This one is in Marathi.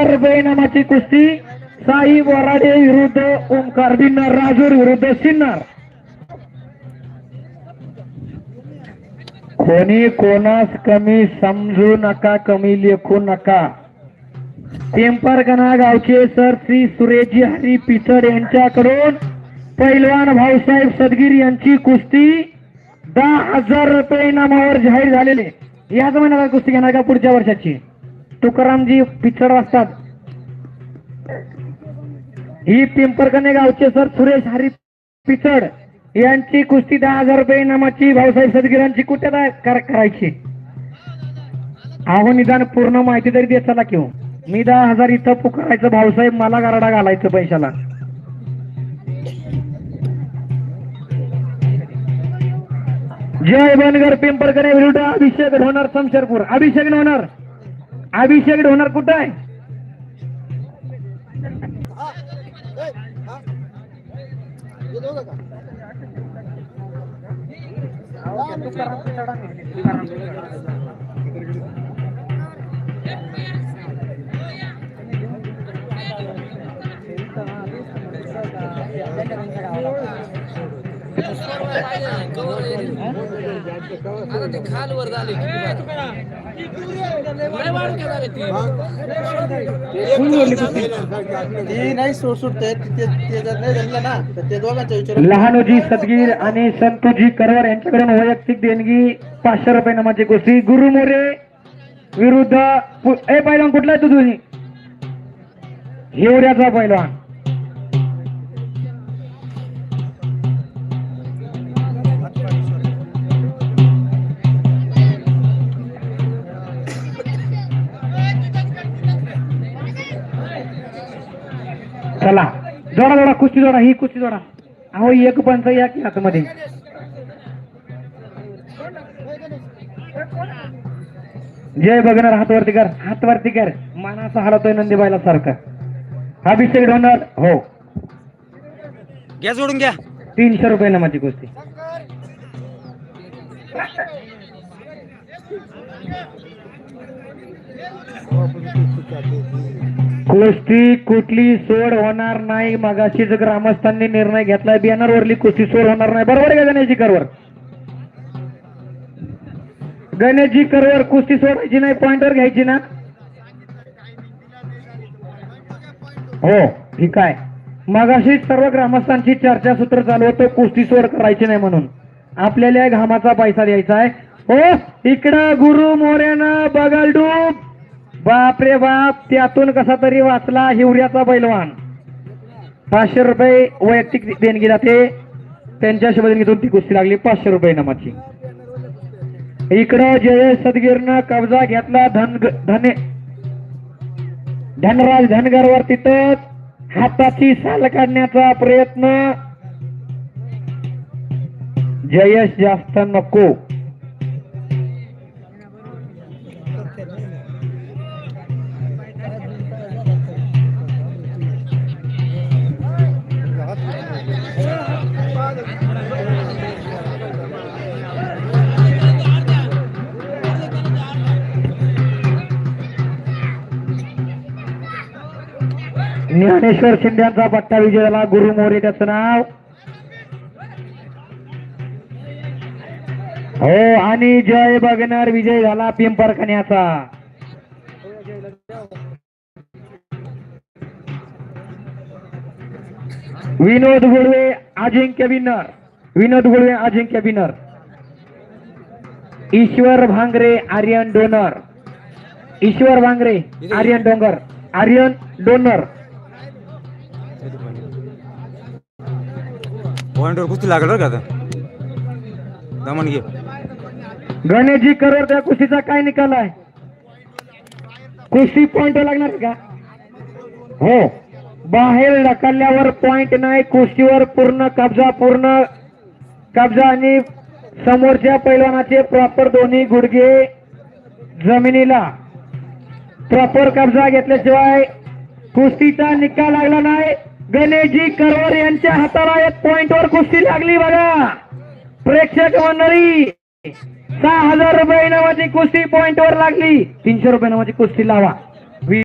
रुपये इनामाची कुस्ती साई बोराडे विरुद्ध ओंकार बिन्नर राजूर विरुद्ध सिन्नर. कोणी कोणास कमी समजू नका, कमी लेखू नका. पिंपरगणा गावचे सर श्री सुरेशजी हरी पिचड यांच्याकडून पैलवान भाऊसाहेब सदगीर यांची कुस्ती 10,000 रुपये इनामावर जाहीर झालेले. याच महिन्यात कुस्ती घेणार का पुढच्या वर्षाची? तुकारामजी पिचड असतात. ही पिंपरगणे गावचे सर सुरेश हरी पिचड यांची कुस्ती 10,000 रुपये इनामाची भाऊसाहेब सदगीर यांची कुठे करायची? अहो निदान पूर्ण माहिती तरी देत चला किंवा मी 10,000 इथं पुकारायचं, भाऊसाहेब मला गारडा घालायचं पैशाला. जय बनगर पिंपरगणे विरुद्ध अभिषेक ढोणार शमशेरपूर. अभिषेक ढोणार कुठं आहे? खालवर झाले लहानोजी सदगीर आणि संतोजी करवर यांच्याकडून वैयक्तिक देणगी 500 रुपये नामाची कुस्ती. गुरु मोरे विरुद्ध पैलवान कुठला आहे तू? तुझी हिवऱ्याचा पैलवान. चला जोडा कुस्ती जोडा, ही कुस्ती जोडा. अहो एक पंच या की हातमध्ये. जय बघणार हातवरती कर मानाचा हलवतोय नंदीबाईला सारखा. अभिषेक ढोणार हो घ्या जोडून घ्या. 300 रुपये नामाची कुस्ती. कुस्ती कुठली सोड होणार नाही. मगाशीच ग्रामस्थांनी निर्णय घेतलाय, बॅनरवरली कुस्ती सोड होणार नाही. बरोबर आहे का गणेशजी करवर? गणेशजी करवर कुस्ती सोडायची नाही, पॉइंटवर घ्यायची ना? हो ठीक आहे. मगाशीच सर्व ग्रामस्थांची चर्चासूत्र चालू होतं कुस्ती सोड करायची नाही म्हणून. आपल्याला घामाचा पैसा द्यायचा आहे. हो इकडं गुरु मोऱ्यानं बगलडूब. बाप रे बाप, त्यातून कसा तरी वाचला हिवऱ्याचा पैलवान. 500 रुपये वैयक्तिक देणगी जाते. त्यांच्या शुभदेणगीतून ती कुस्ती लागली 500 रुपये नामाची. इकडं जयेश सदगीरनं कब्जा घेतला धनराज धनगरवर. तिथं हाताची साल काढण्याचा प्रयत्न. जयेश जास्त नको. ज्ञानेश्वर शिंद्यांचा पट्टा विजय झाला. गुरु मोरे त्याचं नाव. हो आणि जय बघणार विजय झाला पिंपरखान्याचा. विनोद गुळवे अजिंक्य विनर. ईश्वर भांगरे आर्यन डोनर. पॉइंटवर कुस्ती लागल का आता? दमन घे. गणेशजी करवर त्या कुस्तीचा काय निकाल आहे? कुस्ती पॉइंट लागणार का? हो बाहेर ढकलल्यावर पॉइंट नाही. कुस्तीवर पूर्ण कब्जा आणि समोरच्या पैलवानाचे प्रॉपर दोन्ही गुडघे जमिनीला प्रॉपर कब्जा घेतल्याशिवाय कुस्तीचा निकाल लागला नाही. गणेशजी करवर यांच्या हाताला 1 पॉइंटवर कुस्ती लागली बघा. प्रेक्षक मंडळी 6,000 रुपये नावाची कुस्ती पॉइंटवर लागली. 300 रुपये नावाची कुस्ती लावा.